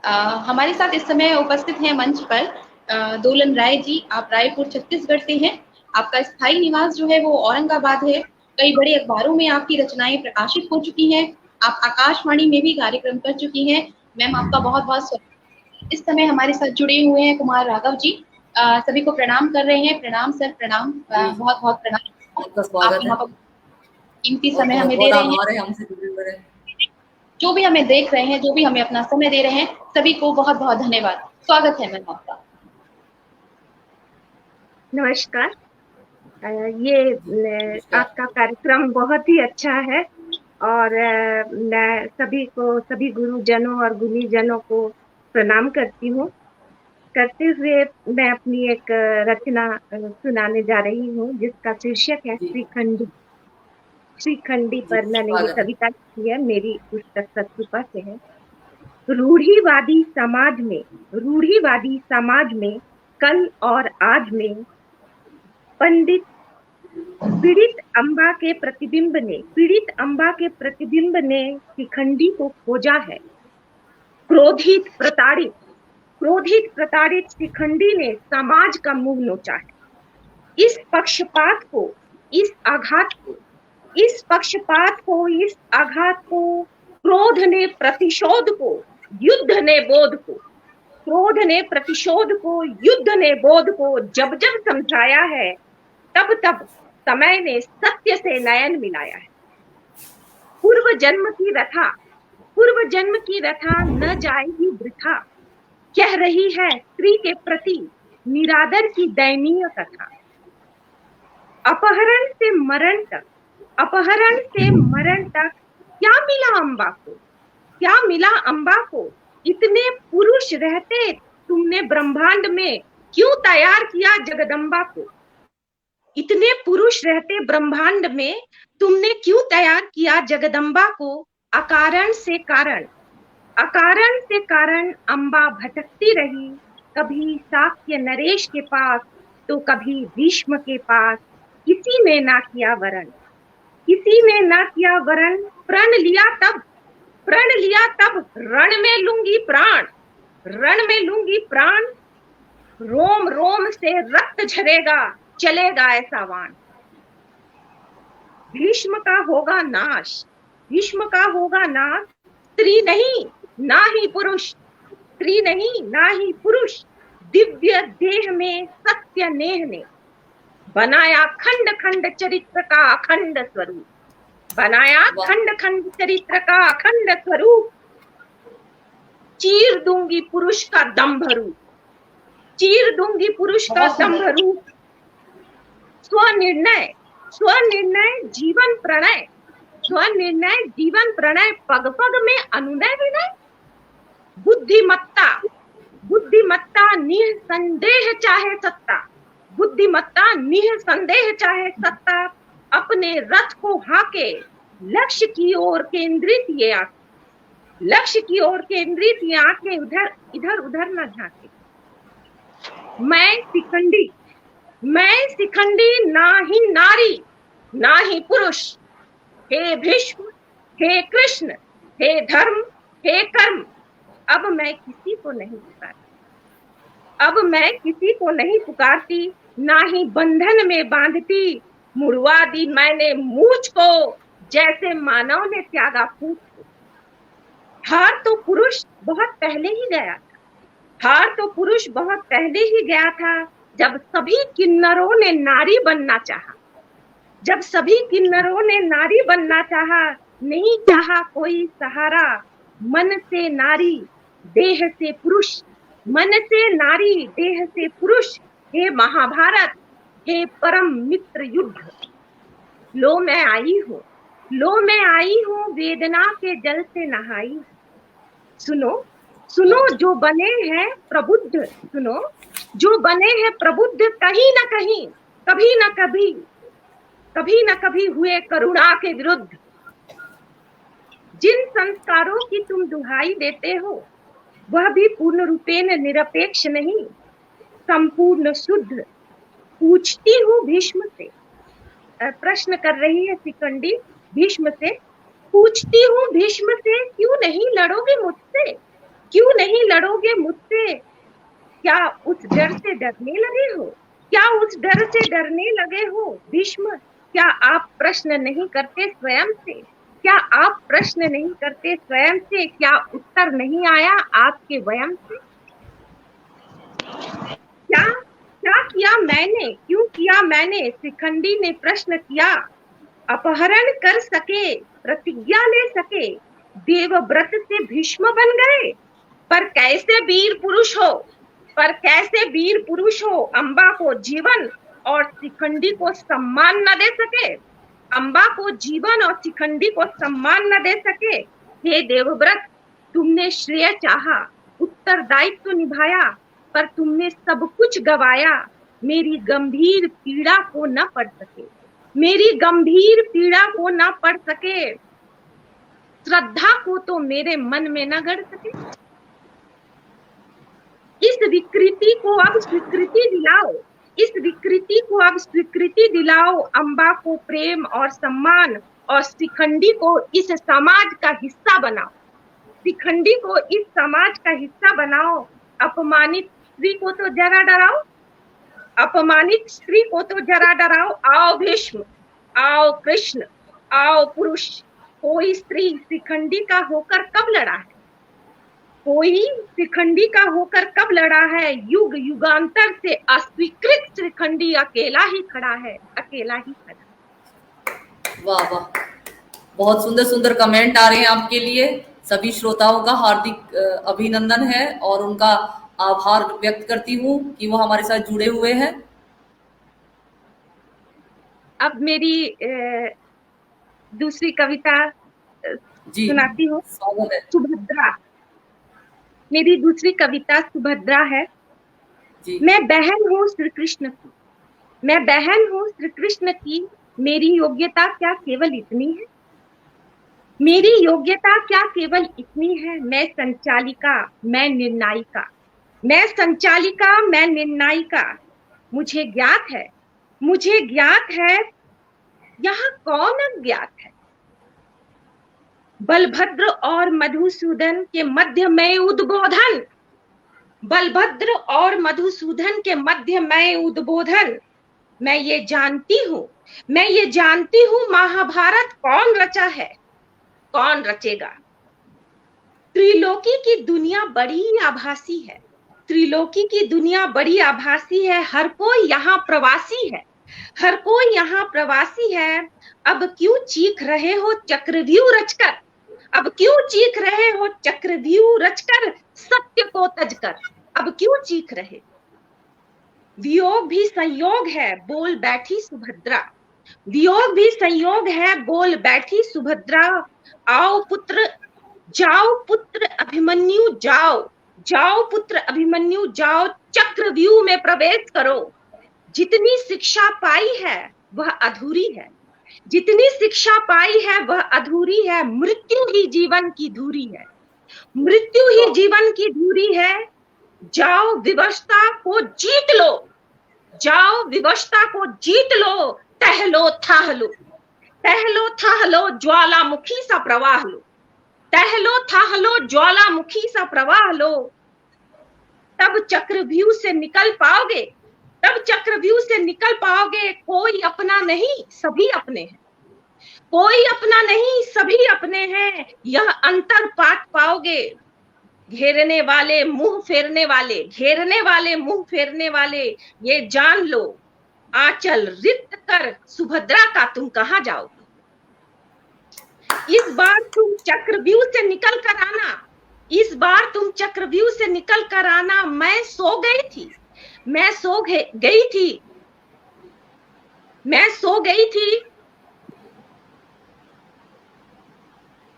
हमारे साथ इस समय उपस्थित हैं मंच पर दोलन राय जी। आप रायपुर छत्तीसगढ़ से हैं। आपका स्थायी निवास जो है वो औरंगाबाद है। कई बड़े अखबारों में आपकी रचनाएं प्रकाशित हो चुकी हैं। आप आकाशवाणी में भी कार्यक्रम कर चुकी हैं। मैम, आपका बहुत बहुत स्वागत। इस समय हमारे साथ जुड़े हुए हैं कुमार राघव जी। सभी को प्रणाम कर रहे हैं। प्रणाम सर, प्रणाम। बहुत बहुत प्रणाम। आपका आप स्वागत है। यहाँ पर कीमती बहुत समय बहुत हमें दे बहुत रहे आभार है हैं। हमसे जुड़े हुए हैं। जो भी हमें देख रहे हैं, जो भी हमें अपना समय दे रहे हैं, सभी को बहुत बहुत धन्यवाद। स्वागत है मैम आपका। नमस्कार। ये आपका कार्यक्रम बहुत ही अच्छा है और मैं सभी गुरुजनों और गुणीजनों को प्रणाम करती हूँ। करते हुए मैं अपनी एक रचना सुनाने जा रही हूँ जिसका शीर्षक है श्रीखंडी। श्रीखंडी पर मैंने ये स्वागत है। कविता लिखी है, मेरी पुस्तक सत्कृपा से है। रूढ़िवादी समाज में कल और आज में पंडित पीड़ित अम्बा के प्रतिबिंब ने शिखंडी को खोजा है। क्रोधित प्रताड़ित शिखंडी ने समाज का मुंह नोचा है। इस पक्षपात को, इस आघात को, क्रोध ने प्रतिशोध को, युद्ध ने बोध को जब जब समझाया है, तब तब समय ने सत्य से नयन मिलाया है। पूर्व जन्म की व्यथा न जाएगी वृथा, कह रही है स्त्री के प्रति निरादर की दयनीय कथा। अपहरण से मरण तक क्या मिला अम्बा को, इतने पुरुष रहते तुमने ब्रह्मांड में क्यों तैयार किया जगदम्बा को। इतने पुरुष रहते ब्रह्मांड में तुमने क्यों तैयार किया जगदम्बा को। अकारण से कारण अम्बा भटकती रही, कभी शाक्य नरेश के पास तो कभी भीष्म के पास। किसी ने ना किया वरण, प्रण लिया तब रण में लूंगी प्राण। रोम रोम से रक्त झरेगा, चलेगा ऐसा वाण। भीष्म का होगा नाश, स्त्री नहीं ना ही पुरुष, दिव्य देह में सत्य नेह ने बनाया खंड खंड चरित्र का अखंड स्वरूप। चीर दूंगी पुरुष का दंभ रूप। स्वनिर्णय जीवन प्रणय, पग पग में अनुनय विनय। बुद्धिमत्ता निःसंदेह चाहे सत्ता, अपने रथ को हाके लक्ष्य की ओर केंद्रित ये आंखें इधर उधर न झांके। मैं शिखंडी ना ही नारी ना ही पुरुष। हे भीष्म, हे कृष्ण, हे धर्म, हे कर्म, अब मैं किसी को नहीं पुकारती, ना ही बंधन में बांधती। मुड़वा दी मैंने मूछ को, जैसे मानव ने त्यागा फूट को। हार तो पुरुष बहुत पहले ही गया था, जब सभी किन्नरों ने नारी बनना चाहा। नहीं चाहा कोई सहारा, मन से नारी देह से पुरुष। हे महाभारत, हे परम मित्र युद्ध। लो मैं आई हूँ वेदना के जल से नहाई। सुनो जो बने हैं प्रबुद्ध, कहीं न कहीं, कभी न कभी हुए करुणा के विरुद्ध। जिन संस्कारों की तुम दुहाई देते हो, वह भी पूर्ण रूपेण निरपेक्ष नहीं, संपूर्ण शुद्ध। पूछती हूँ भीष्म से, प्रश्न कर रही है शिखंडी भीष्म से। पूछती हूँ भीष्म से, क्यों नहीं लड़ोगे मुझसे, क्या उस डर से डरने लगे हो? क्या उस डर से डरने लगे हो भीष्म? क्या आप प्रश्न नहीं करते स्वयं से? क्या आप प्रश्न नहीं करते स्वयं से? क्या उत्तर नहीं आया आपके वयम से? क्या क्या किया मैंने, क्यों किया मैंने? शिखंडी ने प्रश्न किया। अपहरण कर सके, प्रतिज्ञा ले सके, देवव्रत से भीष्म बन गए। पर कैसे वीर पुरुष हो, पर कैसे वीर पुरुष हो, अम्बा को जीवन और शिखंडी को सम्मान न दे सके। अम्बा को जीवन और शिखंडी को सम्मान न दे सके। हे देवव्रत, तुमने श्रेय चाहा, उत्तरदायित्व निभाया, पर तुमने सब कुछ गवाया। मेरी गंभीर पीड़ा को न पड़ सके, मेरी गंभीर पीड़ा को न पड़ सके, श्रद्धा को तो मेरे मन में न गढ़ सके। इस विकृति को अब स्वीकृति दिलाओ, इस विकृति को अब स्वीकृति दिलाओ। अम्बा को प्रेम और सम्मान और शिखंडी को इस समाज का हिस्सा बनाओ, शिखंडी को इस समाज का हिस्सा बनाओ। अपमानित स्त्री को तो जरा डराओ, अपमानित स्त्री को तो जरा डराओ। आओ भीष्म, आओ कृष्ण, आओ पुरुष। कोई स्त्री शिखंडी का होकर कब लड़ा है, कोई शिखंडी का होकर कब लड़ा है? युग युगांतर से अस्वीकृत शिखंडी अकेला ही खड़ा है, अकेला ही खड़ा। वाह वाह, बहुत सुंदर सुंदर कमेंट आ रहे हैं आपके लिए। सभी श्रोताओं का हार्दिक अभिनंदन है और उनका आभार व्यक्त करती हूँ कि वो हमारे साथ जुड़े हुए हैं। अब मेरी दूसरी कविता सुनाती हूँ। स्वागत है। सुभद्रा, मेरी दूसरी कविता सुभद्रा है। जी। मैं बहन हूँ श्री कृष्ण की, मैं बहन हूँ श्री कृष्ण की। मेरी योग्यता क्या केवल इतनी है, मेरी योग्यता क्या केवल इतनी है। मैं संचालिका, मैं निर्णायिका, मैं संचालिका, मैं निर्णायिका। मुझे ज्ञात है, मुझे ज्ञात है, यहाँ कौन अज्ञात है। बलभद्र और मधुसूदन के मध्य में उद्बोधन, बलभद्र और मधुसूदन के मध्य में उद्बोधन। मैं ये जानती हूँ, मैं ये जानती हूँ, महाभारत कौन रचा है, कौन रचेगा। त्रिलोकी की दुनिया बड़ी आभासी है, त्रिलोकी की दुनिया बड़ी आभासी है। हर कोई यहाँ प्रवासी है, हर कोई यहाँ प्रवासी है। अब क्यों चीख रहे हो चक्रव्यूह रचकर, अब क्यों चीख रहे हो चक्रव्यूह रचकर, सत्य को तजकर। अब क्यों चीख रहे, वियोग भी संयोग है, बोल बैठी सुभद्रा। वियोग भी संयोग है, बोल बैठी सुभद्रा। आओ पुत्र, जाओ पुत्र अभिमन्यु जाओ, जाओ पुत्र अभिमन्यु जाओ, चक्रव्यूह में प्रवेश करो। जितनी शिक्षा पाई है वह अधूरी है, जितनी शिक्षा पाई है वह अधूरी है। मृत्यु ही जीवन की धूरी है, मृत्यु ही जीवन की धूरी है। जाओ विवशता को जीत लो, जाओ विवशता को जीत लो। टहलो थाह लो, टहलो थाह लो, ज्वालामुखी सा प्रवाह लो, टहलो थाह लो, ज्वालामुखी सा प्रवाह लो। तब चक्रव्यूह से निकल पाओगे, तब चक्रव्यूह से निकल पाओगे। कोई अपना नहीं सभी अपने हैं, कोई अपना नहीं सभी अपने हैं। यह अंतर पाट पाओगे। घेरने वाले मुंह फेरने वाले, घेरने वाले मुंह फेरने वाले, ये जान लो। आंचल रिक्त कर सुभद्रा का तुम कहां जाओगे। इस बार तुम चक्रव्यूह से निकल कर आना, इस बार तुम चक्रव्यूह से निकल कर आना। मैं सो गई थी, मैं सो गई थी, मैं सो गई थी,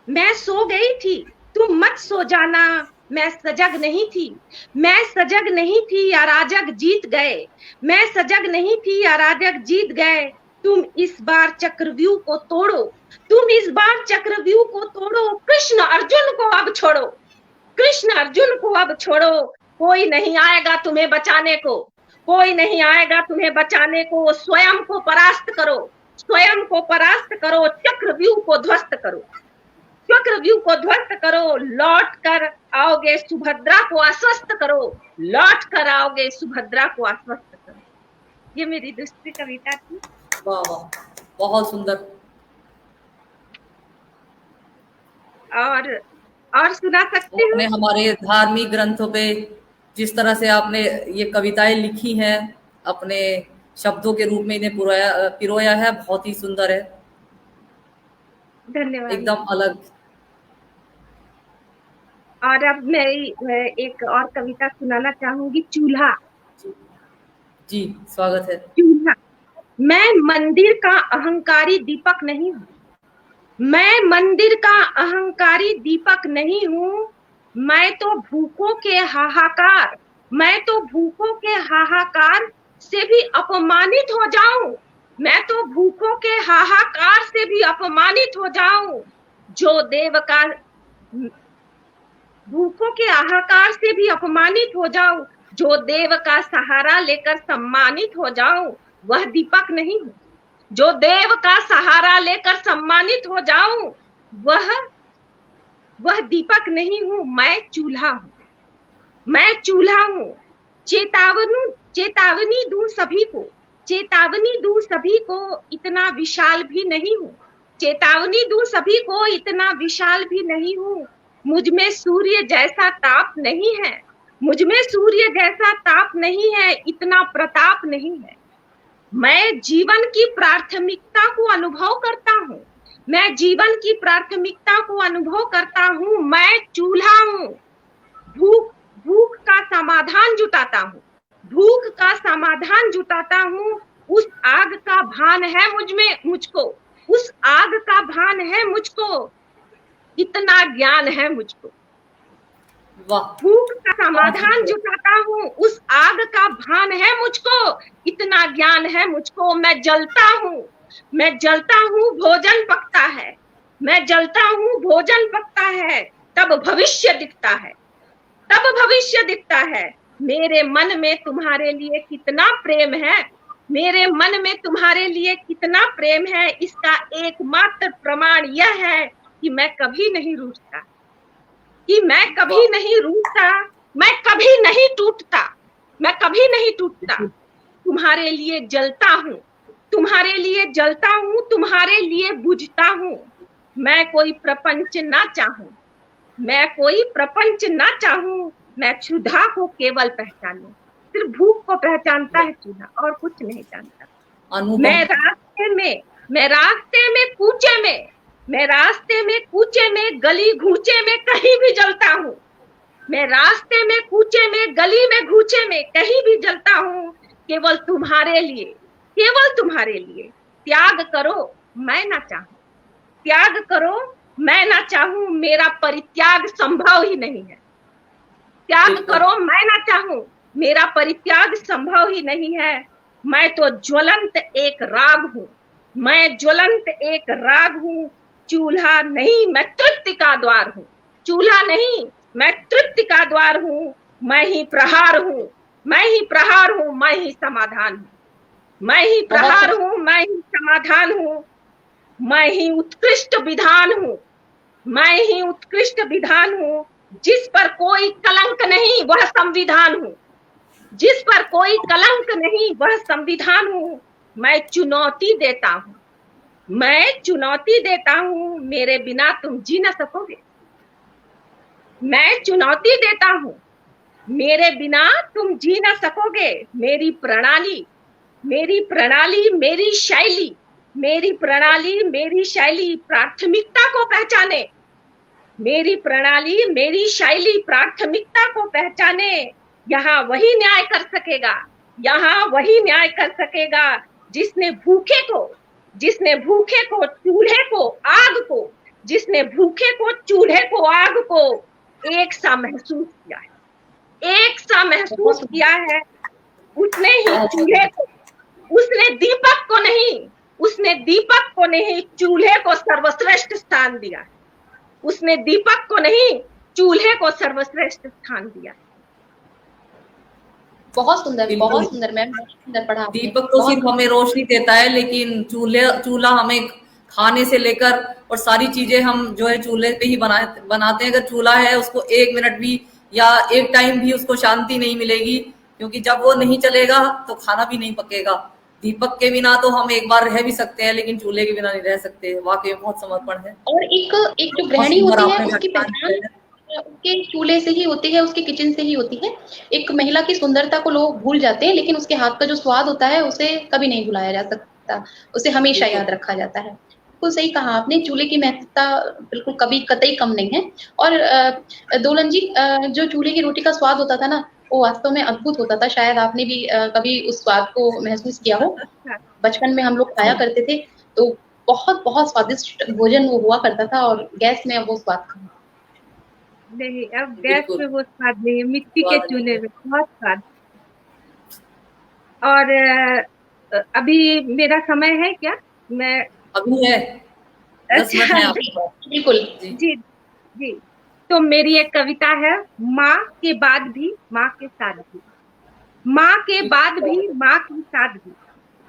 मैं सो गई थी, तुम मत सो जाना। मैं सजग नहीं थी, मैं सजग नहीं थी, अराजक जीत गए। मैं सजग नहीं थी, अराजक जीत गए। तुम इस बार चक्रव्यूह को तोड़ो, तुम इस बार चक्रव्यूह को तोड़ो। कृष्ण अर्जुन को अब छोड़ो, कृष्ण अर्जुन को अब छोड़ो। कोई नहीं आएगा तुम्हें बचाने को, कोई नहीं आएगा तुम्हें बचाने को। स्वयं को परास्त करो, स्वयं को परास्त करो, चक्रव्यूह को ध्वस्त करो। चक्रव्यूह को ध्वस्त करो, लौट कर आओगे सुभद्रा को आश्वस्त करो, लौट कर आओगे सुभद्रा को आश्वस्त करो। ये मेरी दूसरी कविता थी। वाह वाह, बहुत सुंदर। और सुना सकती हूँ? आपने हमारे धार्मिक ग्रंथों पे जिस तरह से आपने ये कविताएं लिखी हैं, अपने शब्दों के रूप में इन्हें पिरोया है, बहुत ही सुंदर है। धन्यवाद। एकदम अलग। और अब मैं एक और कविता सुनाना चाहूंगी, चूल्हा। जी, स्वागत है। चूल्हा। मैं मंदिर का अहंकारी दीपक नहीं हूँ, मैं मंदिर का अहंकारी दीपक नहीं हूँ, मैं तो भूखों के हाहाकार, मैं तो भूखों के हाहाकार से भी अपमानित हो जाऊं, मैं तो भूखों के हाहाकार से भी अपमानित हो जाऊं, जो देव का, भूखों के हाहाकार से भी अपमानित हो जाऊं, जो देव का सहारा लेकर सम्मानित हो जाऊं, वह दीपक नहीं हूं। जो देव का सहारा लेकर सम्मानित हो जाऊं, वह दीपक नहीं हूं, मैं चूल्हा हूं, मैं चूल्हा हूं। चेतावनी दूं सभी को, चेतावनी दूं सभी को, इतना विशाल भी नहीं हूं, चेतावनी दूं सभी को, इतना विशाल भी नहीं हूं। मुझ में सूर्य जैसा ताप नहीं है, मुझ में सूर्य जैसा ताप नहीं है, इतना प्रताप नहीं है। मैं जीवन की प्राथमिकता को अनुभव करता हूँ, मैं जीवन की प्राथमिकता को अनुभव करता हूँ, मैं चूल्हा हूँ। भूख का समाधान जुटाता हूँ, भूख का समाधान जुटाता हूँ। उस आग का भान है मुझ में, मुझको, उस आग का भान है मुझको, इतना ज्ञान है मुझको। भूख का समाधान जुटाता हूँ, उस आग का भान है मुझको, इतना ज्ञान है मुझको। मैं जलता हूँ, मैं जलता हूँ, भोजन पकता है, मैं जलता हूँ, भोजन पकता है, तब भविष्य दिखता है, तब भविष्य दिखता है। मेरे मन में तुम्हारे लिए कितना प्रेम है, मेरे मन में तुम्हारे लिए कितना प्रेम है, इसका एकमात्र प्रमाण यह है कि मैं कभी नहीं रूठता, कि मैं कभी नहीं रूठता, मैं कभी नहीं टूटता, मैं कभी नहीं टूटता। तुम्हारे लिए जलता हूँ, तुम्हारे लिए जलता हूँ, तुम्हारे लिए बुझता हूँ। मैं कोई प्रपंच ना चाहूं, मैं कोई प्रपंच ना चाहूं, मैं क्षुधा को केवल पहचानूं। सिर्फ भूख को पहचानता है चूल्हा, और कुछ नहीं जानता। मैं रास्ते में, मैं रास्ते में कूचे में, मैं रास्ते में कूचे में, गली घूचे में कहीं भी जलता हूँ। मैं रास्ते में कूचे में, गली में घूचे में कहीं भी जलता हूँ, केवल तुम्हारे लिए, केवल तुम्हारे लिए। त्याग करो मैं ना चाहूं, त्याग करो मैं ना चाहूं, मेरा परित्याग संभव ही नहीं है। त्याग करो मैं ना चाहूं, मेरा परित्याग संभव ही नहीं है। मैं तो ज्वलंत एक राग हूं, मैं ज्वलंत एक राग हूं। चूल्हा नहीं, मैं तृप्ति का द्वार हूं, चूल्हा नहीं, मैं तृप्ति का द्वार हूं। मैं ही प्रहार हूं, मैं ही प्रहार हूं, मैं ही समाधान हूं, मैं ही प्रहार हूं, मैं ही समाधान हूं। मैं ही उत्कृष्ट विधान हूं, मैं ही उत्कृष्ट विधान हूं। जिस पर कोई कलंक नहीं वह संविधान हूं, जिस पर कोई कलंक नहीं वह संविधान हूं। मैं चुनौती देता हूं, मैं चुनौती देता हूं, मेरे बिना तुम जी न सकोगे। मैं चुनौती देता हूं, मेरे बिना तुम जी न सकोगे। मेरी प्रणाली, मेरी प्रणाली, मेरी शैली, मेरी प्रणाली, मेरी शैली प्राथमिकता को पहचाने। मेरी प्रणाली, मेरी शैली प्राथमिकता को पहचाने। यहाँ वही न्याय कर सकेगा, यहाँ वही न्याय कर सकेगा जिसने भूखे को, जिसने भूखे को, चूल्हे को, आग को, जिसने भूखे को, चूल्हे को, आग को एक सा महसूस किया है, एक सा महसूस किया है। उसने ही चूल्हे को, उसने दीपक को नहीं, उसने दीपक को नहीं, चूल्हे को सर्वश्रेष्ठ स्थान दिया। उसने दीपक को नहीं, चूल्हे को सर्वश्रेष्ठ स्थान दिया। बहुत सुंदर, बहुत सुंदर मैम, बहुत सुंदर पढ़ा। दीपक तो सिर्फ हमें रोशनी देता है, लेकिन चूल्हा हमें खाने से लेकर और सारी चीजें हम जो है चूल्हे पे ही बनाते हैं। अगर चूल्हा है उसको 1 मिनट भी या 1 टाइम भी उसको शांति नहीं मिलेगी, क्योंकि जब वो नहीं चलेगा तो खाना भी नहीं पकेगा। दीपक के बिना तो हम एक बार रह भी सकते हैं, लेकिन चूल्हे के बिना नहीं रह सकते। वाकई में बहुत समर्पण है। और एक जो गृहिणी होती है उसकी पहचान उसके चूल्हे से ही होती है, उसके किचन से ही होती है। एक महिला की सुंदरता को लोग भूल जाते हैं, लेकिन उसके हाथ का जो स्वाद होता है उसे कभी नहीं भुलाया जा सकता, उसे हमेशा याद रखा जाता है। बिल्कुल सही कहा आपने, चूल्हे की महत्वता बिल्कुल कभी कतई कम नहीं है। और दोलन जी, जो चूल्हे की रोटी का स्वाद होता था ना, वो वास्तव में अद्भुत होता था। शायद आपने भी कभी उस स्वाद को महसूस किया हो। बचपन में हम लोग खाया करते थे तो बहुत बहुत स्वादिष्ट भोजन वो हुआ करता था, और गैस में वो स्वाद नहीं, अब गैस में वो स्वाद नहीं है, मिट्टी के चूल्हे में बहुत स्वाद। और अभी मेरा समय है क्या? मैं अभी है 10 मिनट है आपके पास। बिल्कुल जी जी। तो मेरी एक कविता है, माँ के बाद भी माँ के साथ भी, माँ के बाद भी माँ के साथ भी,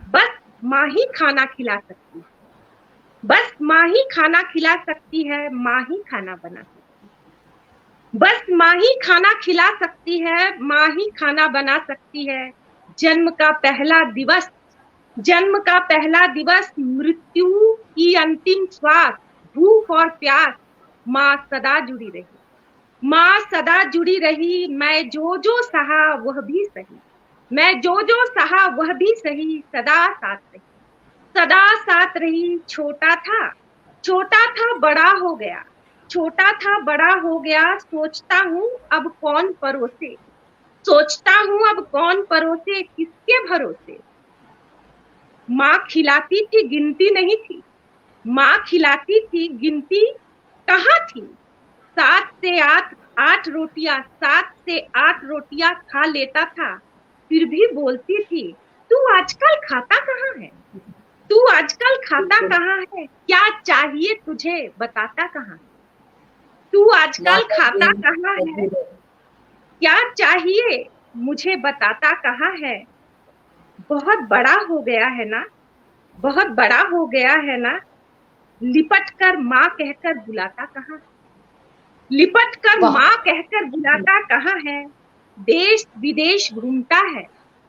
बस माँ ही खाना खिला सकती है, बस माँ ही खाना खिला सकती है, माँ ही खाना बना सकती है, बस माँ ही खाना खिला सकती है, माँ ही खाना बना सकती है। जन्म का पहला दिवस, जन्म का पहला दिवस, मृत्यु की अंतिम श्वास, भूख और प्यास, माँ सदा जुड़ी रही, माँ सदा जुड़ी रही। मैं जो जो सहा वह भी सही, मैं जो जो सहा वह भी सही, सदा साथ रही, सदा साथ रही। छोटा था बड़ा हो गया, छोटा था बड़ा हो गया, सोचता हूँ अब कौन परोसे, सोचता हूँ अब कौन परोसे, किसके भरोसे। माँ खिलाती थी गिनती नहीं थी, माँ खिलाती थी गिनती कहाँ थी। 7 से 8 रोटियां, 7 से 8 रोटियां खा लेता था, फिर भी बोलती थी तू आजकल खाता कहाँ है, तू आजकल खाता कहाँ है, क्या चाहिए तुझे बताता कहाँ है, तू आजकल खाता कहाँ है, क्या चाहिए मुझे बताता कहाँ है। बहुत बड़ा हो गया है ना, बहुत बड़ा हो गया है ना, लिपट कर माँ कहकर बुलाता कहाँ है, लिपट कर माँ कहकर बुलाता कहाँ है। देश विदेश घूमता है,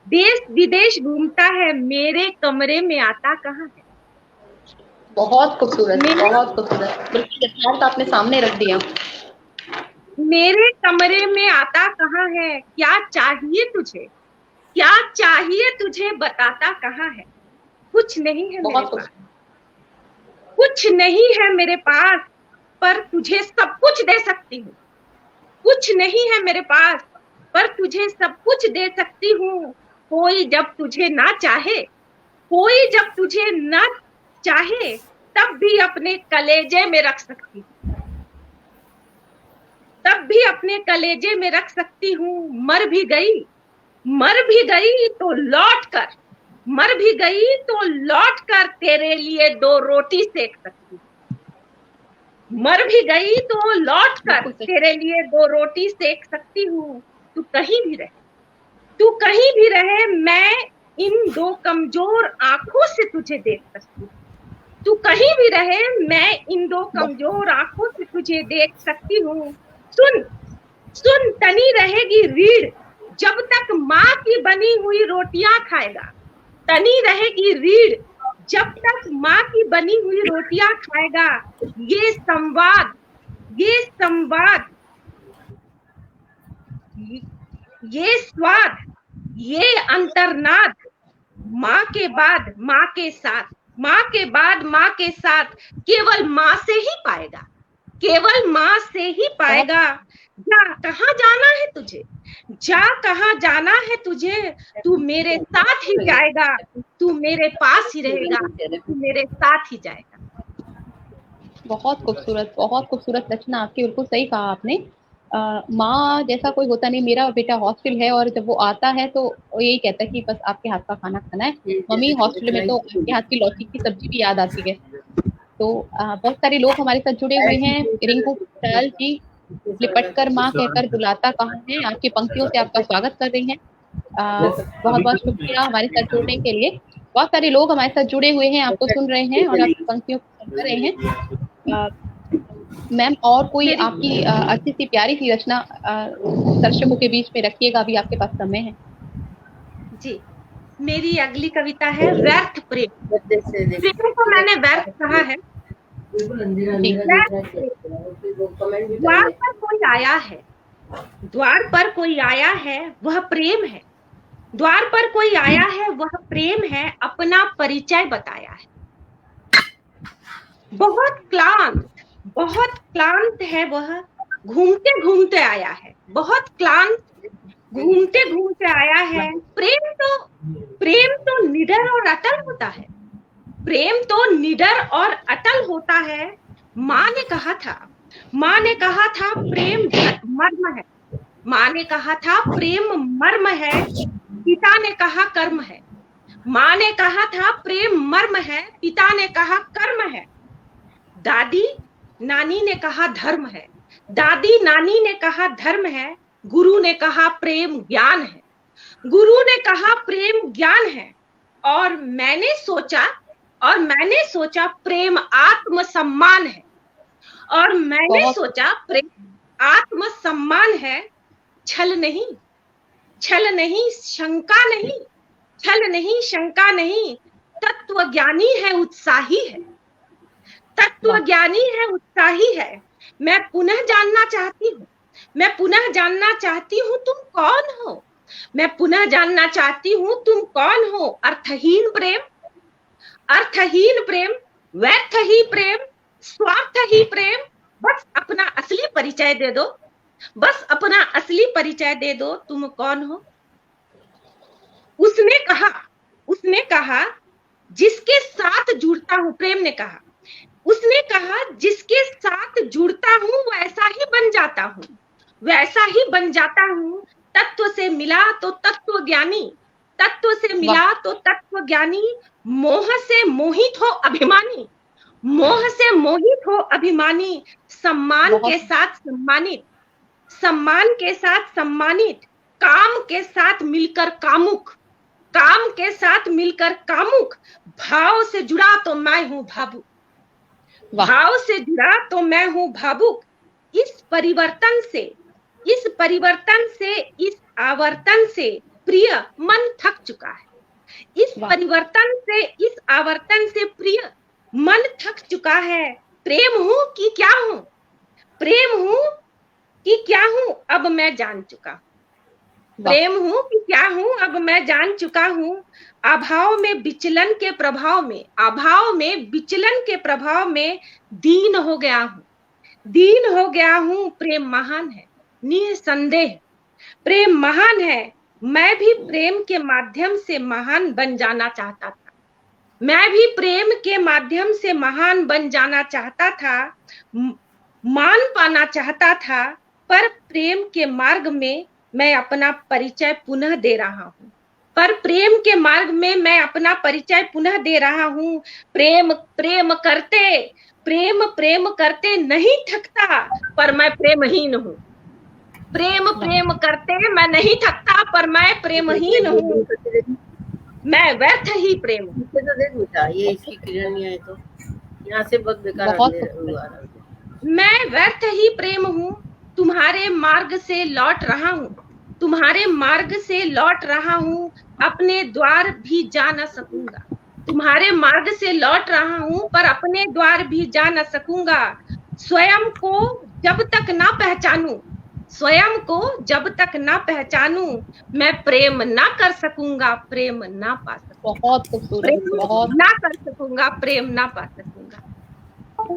देश विदेश घूमता है, मेरे कमरे में आता कहाँ है। बहुत खूबसूरत, बहुत खूबसूरत, बिल्कुल यथार्थ आपने सामने रख दिया। मेरे कमरे में आता कहाँ है, क्या चाहिए तुझे, क्या चाहिए तुझे बताता कहाँ है। कुछ नहीं है मेरे पास, कुछ नहीं है मेरे पास, पर तुझे सब कुछ दे सकती हूँ। कुछ नहीं है मेरे पास, पर तुझे सब कुछ दे सकती हूँ। कोई जब तुझे ना चाहे, कोई जब तुझे ना चाहे, तब भी अपने कलेजे में रख सकती हूँ, तब भी अपने कलेजे में रख सकती हूँ। मर भी गई तो लौट कर, मर भी गई तो लौट कर तेरे लिए 2 रोटी सेक सकती हूँ। मर भी गई तो लौट कर तेरे लिए 2 रोटी सेक सकती हूँ। तू कहीं भी रहे, तू कहीं भी रहे, मैं इन 2 कमजोर आंखों से तुझे देख सकती हूँ। तू कहीं भी रहे, मैं इन 2 कमजोर आंखों से तुझे देख सकती हूँ। सुन सुन, तनी रहेगी रीढ़ जब तक माँ की बनी हुई रोटियां खाएगा, तनी रहेगी रीढ़ जब तक माँ की बनी हुई रोटियां खाएगा। ये संवाद, ये संवाद, ये स्वाद, ये अंतर्नाद, माँ के बाद माँ के साथ, माँ के बाद माँ के साथ, केवल माँ से ही पाएगा, केवल माँ से ही पाएगा। जा कहाँ जाना है तुझे, जा कहाँ जाना है तुझे, तू मेरे साथ ही जाएगा, तू मेरे पास ही रहेगा, तू मेरे साथ ही जाएगा। बहुत खूबसूरत रचना आपकी, बिल्कुल सही कहा आपने। माँ जैसा कोई होता नहीं। मेरा बेटा हॉस्टल है और जब वो आता है तो वो यही कहता है कि बस आपके हाथ का खाना खाना है मम्मी। हॉस्टल में तो आपके हाथ की लौकी की सब्जी भी याद आती है। तो बहुत सारे लोग हमारे साथ जुड़े हुए हैं। रिंकू पटेल जी, लिपट कर माँ कहकर बुलाता कहाँ है, आपकी पंक्तियों से आपका स्वागत कर रही हैं। बहुत बहुत शुक्रिया हमारे साथ जुड़ने के लिए। बहुत सारे लोग हमारे साथ जुड़े हुए हैं, आपको सुन रहे हैं और आपकी पंक्तियों को कर रहे हैं। मैम और कोई आपकी अच्छी सी प्यारी सी रचना दर्शकों के बीच में रखिएगा, अभी आपके पास समय है। जी, मेरी अगली कविता है व्यर्थ प्रेम। प्रेम को मैंने व्यर्थ कहा है। द्वार पर कोई आया है, द्वार पर कोई आया है, वह प्रेम है। द्वार पर कोई आया है, वह प्रेम है, अपना परिचय बताया है। बहुत क्लांत है वह, घूमते घूमते आया है। बहुत क्लांत घूमते घूमते आया है। प्रेम तो निडर और अटल होता है। प्रेम तो निडर और अटल होता है। माँ ने कहा था प्रेम मर्म है। माँ ने कहा था प्रेम मर्म है, पिता ने कहा कर्म है। माँ ने कहा था प्रेम मर्म है, पिता ने कहा कर्म है। दादी नानी ने कहा धर्म है। दादी नानी ने कहा धर्म है। गुरु ने कहा प्रेम ज्ञान है। गुरु ने कहा प्रेम ज्ञान है। और मैंने सोचा प्रेम आत्मसम्मान है। और मैंने सोचा प्रेम आत्मसम्मान है। छल नहीं, शंका नहीं, छल नहीं, शंका नहीं, तत्वज्ञानी है, उत्साही है। तत्वज्ञानी है, उत्साही है। मैं पुनः जानना चाहती हूँ तुम कौन हो। मैं पुनः जानना चाहती हूँ तुम कौन हो। अर्थहीन प्रेम, व्यर्थ ही प्रेम, स्वार्थ ही प्रेम। बस अपना असली परिचय दे दो, बस अपना असली परिचय दे दो, तुम कौन हो। उसने कहा जिसके साथ जुड़ता हूँ, प्रेम ने कहा, उसने कहा जिसके साथ जुड़ता हूँ वैसा ही बन जाता हूँ। तत्व से मिला तो तत्वज्ञानी, मोह से मोहित हो अभिमानी, सम्मान के साथ सम्मानित, काम के साथ मिलकर कामुक, भाव से जुड़ा तो मैं हूँ भावुक। इस परिवर्तन से इस आवर्तन से प्रिय मन थक चुका है। इस परिवर्तन से इस आवर्तन से प्रिय मन थक चुका है। प्रेम हूँ कि क्या हूँ अब मैं जान चुका हूँ। अभाव में विचलन के प्रभाव में दीन हो गया हूँ। प्रेम महान है, निसंदेह प्रेम महान है। मैं भी प्रेम के माध्यम से महान बन जाना चाहता था। मान पाना चाहता था, पर प्रेम के मार्ग में मैं अपना परिचय पुनः दे रहा हूँ। प्रेम करते नहीं थकता, पर मैं प्रेमहीन हूँ। प्रेम करते मैं नहीं थकता, पर मैं प्रेमहीन हूँ। मैं व्यर्थ ही प्रेम हूँ। ये इसकी किरण नहीं आए तो यहाँ से बहुत बेकार। मैं व्यर्थ ही प्रेम हूँ, तुम्हारे मार्ग से लौट रहा हूँ, अपने द्वार भी जा न सकूंगा। तुम्हारे मार्ग से लौट रहा हूँ, पर अपने द्वार भी जा न सकूंगा। स्वयं को जब तक ना पहचानूं, मैं प्रेम ना कर सकूंगा, प्रेम ना पा सकूंगा। बहुत खूबसूरत, प्रेम ना पा सकूंगा।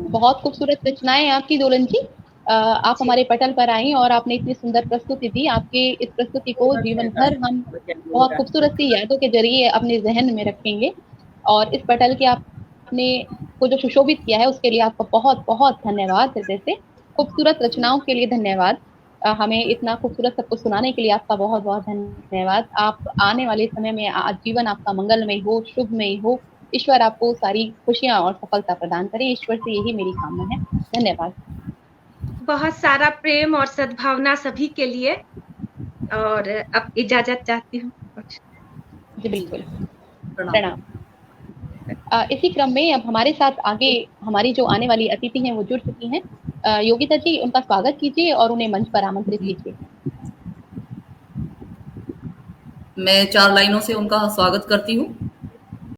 बहुत खूबसूरत रचनाएं आपकी दोलन जी। आप हमारे पटल पर आई और आपने इतनी सुंदर प्रस्तुति दी। आपके इस प्रस्तुति को जीवन भर हम बहुत खूबसूरत सी यादों के जरिए अपने जहन में रखेंगे। और इस पटल के आपने को जो सुशोभित किया है उसके लिए आपका बहुत बहुत धन्यवाद। हृदय से खूबसूरत रचनाओं के लिए धन्यवाद। हमें इतना खूबसूरत सब कुछ सुनाने के लिए आपका बहुत बहुत धन्यवाद। आप आने वाले समय में जीवन आपका मंगलमय हो, शुभमय हो। ईश्वर आपको सारी खुशियां और सफलता प्रदान करे। ईश्वर से यही मेरी कामना है। धन्यवाद। बहुत सारा प्रेम और सद्भावना सभी के लिए। और अब इजाजत चाहती हूँ। जी बिल्कुल, प्रणाम। इसी क्रम में अब हमारे साथ आगे हमारी जो आने वाली अतिथि हैं वो जुड़ चुकी हैं। योगिता जी, उनका स्वागत कीजिए और उन्हें मंच पर आमंत्रित कीजिए। मैं 4 लाइनों से उनका स्वागत करती हूँ।